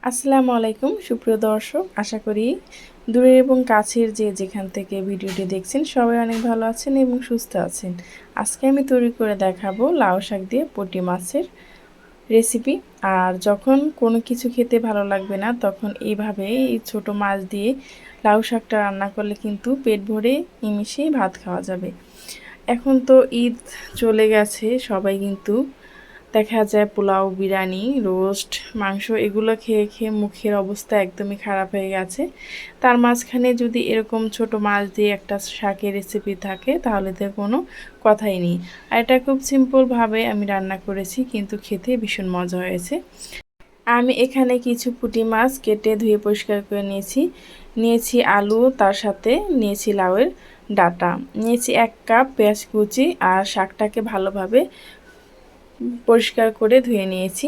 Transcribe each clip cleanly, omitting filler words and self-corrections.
আসসালামু আলাইকুম সুপ্রিয় দর্শক, আশা করি দূরের এবং কাছের যে যেখান থেকে ভিডিওটি দেখছেন সবাই অনেক ভালো আছেন এবং সুস্থ আছেন। আজকে আমি তৈরি করে দেখাবো লাউ শাক দিয়ে পুঁটি মাছের রেসিপি। আর যখন কোনো কিছু খেতে ভালো লাগবে না তখন এইভাবে এই ছোটো মাছ দিয়ে লাউ শাকটা রান্না করলে কিন্তু পেট ভরে নিমিষেই ভাত খাওয়া যাবে। এখন তো ঈদ চলে গেছে, সবাই কিন্তু দেখা যায় পোলাও, বিরিয়ানি, রোস্ট, মাংস এগুলো খেয়ে খেয়ে মুখের অবস্থা একদমই খারাপ হয়ে গেছে। তার মাঝখানে যদি এরকম ছোট মাছ দিয়ে একটা শাকের রেসিপি থাকে তাহলে তো কোনো কথাই নেই। আর এটা খুব সিম্পলভাবে আমি রান্না করেছি, কিন্তু খেতে ভীষণ মজা হয়েছে। আমি এখানে কিছু পুঁটি মাছ কেটে ধুয়ে পরিষ্কার করে নিয়েছি আলু, তার সাথে নিয়েছি লাউয়ের ডাঁটা, নিয়েছি 1 কাপ পেঁয়াজ কুচি আর শাকটাকে ভালোভাবে পরিষ্কার করে ধুয়ে নিয়েছি।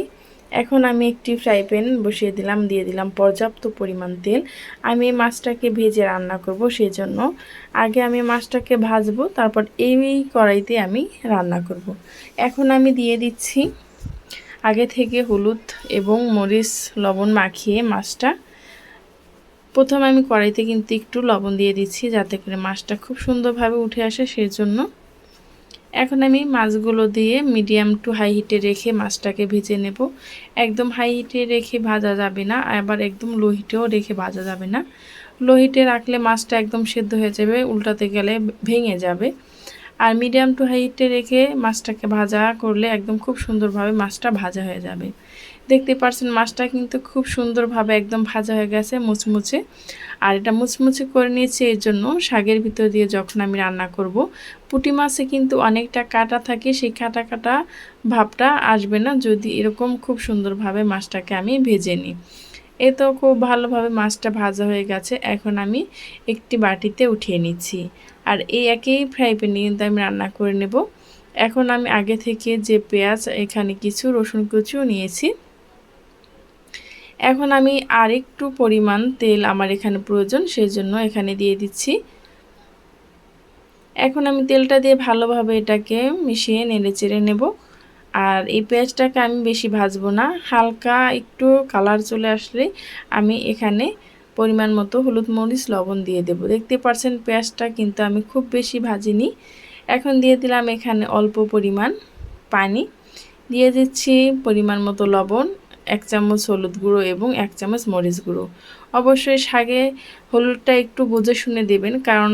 এখন আমি একটি ফ্রাই প্যান বসিয়ে দিলাম, দিয়ে দিলাম পর্যাপ্ত পরিমাণ তেল। আমি এই মাছটাকে ভেজে রান্না করব, সেই জন্য আগে আমি মাছটাকে ভাজবো, তারপর এই কড়াইতে আমি রান্না করব। এখন আমি দিয়ে দিচ্ছি আগে থেকে হলুদ এবং মরিচ লবণ মাখিয়ে মাছটা। প্রথমে আমি কড়াইতে কিন্তু একটু লবণ দিয়ে দিচ্ছি যাতে করে মাছটা খুব সুন্দরভাবে উঠে আসে, সেই জন্য। এখন আমি মাছগুলো দিয়ে মিডিয়াম টু হাই হিটে রেখে মাছটাকে ভেজে নেব। একদম হাই হিটে রেখে ভাজা যাবে না, আবার একদম লো হিটেও রেখে ভাজা যাবে না। লো হিটে রাখলে মাছটা একদম সেদ্ধ হয়ে যাবে, উল্টাতে গেলে ভেঙে যাবে। আর মিডিয়াম টু হাই হিটে রেখে মাছটাকে ভাজা করলে একদম খুব সুন্দরভাবে মাছটা ভাজা হয়ে যাবে। দেখতে পাচ্ছেন মাছটা কিন্তু খুব সুন্দরভাবে একদম ভাজা হয়ে গেছে, মুচমুচে। আর এটা মুচমুচে করে নিয়েছি এর জন্য শাকের ভিতর দিয়ে যখন আমি রান্না করব, পুঁটি মাছে কিন্তু অনেকটা কাটা থাকে, সেই কাটা কাটা ভাবটা আসবে না যদি এরকম খুব সুন্দরভাবে মাছটাকে আমি ভেজে নিই। এ তো খুব ভালোভাবে মাছটা ভাজা হয়ে গেছে, এখন আমি একটি বাটিতে উঠিয়ে নিচ্ছি। আর এই একই ফ্রাই প্যানে কিন্তু আমি রান্না করে নেব। এখন আমি আগে থেকে যে পেঁয়াজ, এখানে কিছু রসুন কুচিও নিয়েছি। এখন আমি আর একটু পরিমাণ তেল আমার এখানে প্রয়োজন, সেই জন্য এখানে দিয়ে দিচ্ছি। এখন আমি তেলটা দিয়ে ভালোভাবে এটাকে মিশিয়ে নেড়েচেড়ে নেব। আর এই পেঁয়াজটাকে আমি বেশি ভাজবো না, হালকা একটু কালার চলে আসলে আমি এখানে পরিমাণ মতো হলুদ, মরিচ, লবণ দিয়ে দেব। দেখতে পাচ্ছেন পেঁয়াজটা কিন্তু আমি খুব বেশি ভাজিনি। এখন দিয়ে দিলাম এখানে অল্প পরিমাণ পানি, দিয়ে দিচ্ছি পরিমাণ মতো লবণ, 1 চামচ হলুদ গুঁড়ো এবং 1 চামচ মরিচ গুঁড়ো। অবশ্যই শাকে হলুদটা একটু বুঝে শুনে দেবেন, কারণ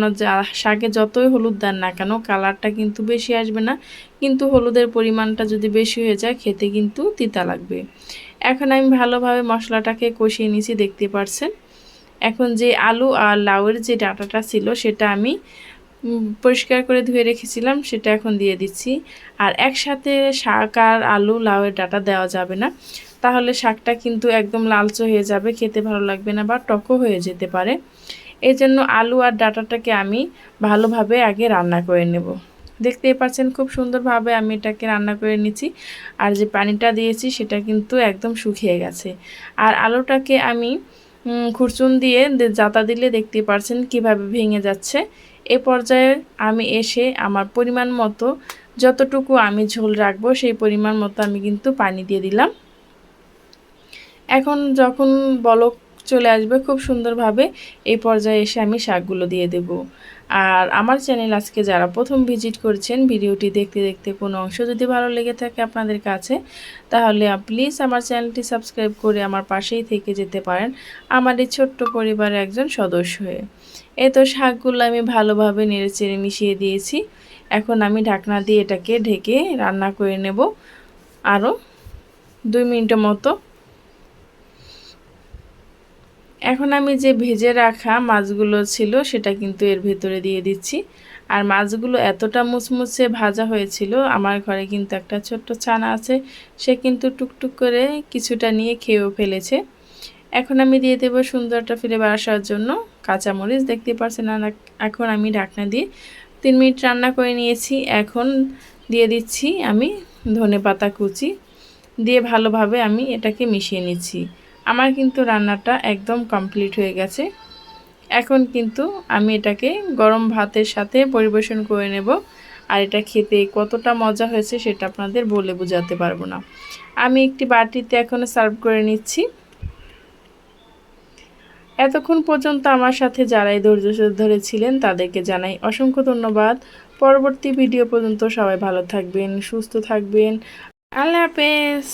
শাকে যতই হলুদ দেন না কেন কালারটা কিন্তু বেশি আসবে না, কিন্তু হলুদের পরিমাণটা যদি বেশি হয়ে যায় খেতে কিন্তু তিতা লাগবে। এখন আমি ভালোভাবে মশলাটাকে কষিয়ে নিয়েছি, দেখতে পাচ্ছেন। এখন যে আলু আর লাউয়ের যে ডাঁটাটা ছিল সেটা আমি পরিষ্কার করে ধুয়ে রেখেছিলাম, সেটা এখন দিয়ে দিচ্ছি। আর একসাথে শাক আর আলু লাউয়ের ডাঁটা দেওয়া যাবে না, তাহলে শাকটা কিন্তু একদম লালচে হয়ে যাবে, খেতে ভালো লাগবে না বা টকও হয়ে যেতে পারে। এই জন্য আলু আর ডাঁটাটাকে আমি ভালোভাবে আগে রান্না করে নেব। দেখতেই পাচ্ছেন খুব সুন্দরভাবে আমি এটাকে রান্না করে নিচ্ছি। আর যে পানিটা দিয়েছি সেটা কিন্তু একদম শুকিয়ে গেছে। আর আলুটাকে আমি খুরচুন দিয়ে জাতা দিলে দেখতে পাচ্ছেন কিভাবে ভেঙে যাচ্ছে। এ পর্যায়ে আমি এসে আমার পরিমাণ মতো যতটুকু আমি ঝোল রাখবো সেই পরিমাণ মতো আমি কিন্তু পানি দিয়ে দিলাম। এখন যখন বলক চলে আসবে খুব সুন্দরভাবে, এই পর্যায়ে এসে আমি শাকগুলো দিয়ে দেব। আর আমার চ্যানেল আজকে যারা প্রথম ভিজিট করছেন, ভিডিওটি দেখতে দেখতে কোনো অংশ যদি ভালো লেগে থাকে আপনাদের কাছে, তাহলে প্লিজ আমার চ্যানেলটি সাবস্ক্রাইব করে আমার পাশেই থেকে যেতে পারেন, আমার এই ছোট্ট পরিবারের একজন সদস্য হয়ে। এই তো শাকগুলো আমি ভালোভাবে নেড়েচেড়ে মিশিয়ে দিয়েছি। এখন আমি ঢাকনা দিয়ে এটাকে ঢেকে রান্না করে নেব আরও 2 মিনিটের মতো। এখন আমি যে ভেজে রাখা মাছগুলো ছিল সেটা কিন্তু এর ভেতরে দিয়ে দিচ্ছি। আর মাছগুলো এতটা মুচমুচে ভাজা হয়েছিল, আমার ঘরে কিন্তু একটা ছোট্ট ছানা আছে, সে কিন্তু টুকটুক করে কিছুটা নিয়ে খেয়েও ফেলেছে। এখন আমি দিয়ে দেবো সুন্দর একটা ফ্লেভার আসার জন্য কাঁচামরিচ, দেখতে পাচ্ছেন। এখন আমি ঢাকনা দিয়ে 3 মিনিট রান্না করে নিয়েছি। এখন দিয়ে দিচ্ছি আমি ধনেপাতা কুচি, দিয়ে ভালোভাবে আমি এটাকে মিশিয়ে নিচ্ছি। আমার কিন্তু রান্নাটা একদম কমপ্লিট হয়ে গেছে। এখন কিন্তু আমি এটাকে গরম ভাতের সাথে পরিবেশন করে নেব। আর এটা খেতে কতটা মজা হয়েছে সেটা আপনাদের বলে বোঝাতে পারবো না। আমি একটি বাটিতে এখন সার্ভ করে নিচ্ছি। এতক্ষণ পর্যন্ত আমার সাথে যারাই ধৈর্য ধরে ছিলেন তাদেরকে জানাই অসংখ্য ধন্যবাদ। পরবর্তী ভিডিও পর্যন্ত সবাই ভালো থাকবেন, সুস্থ থাকবেন। আল্লাহ হাফেজ।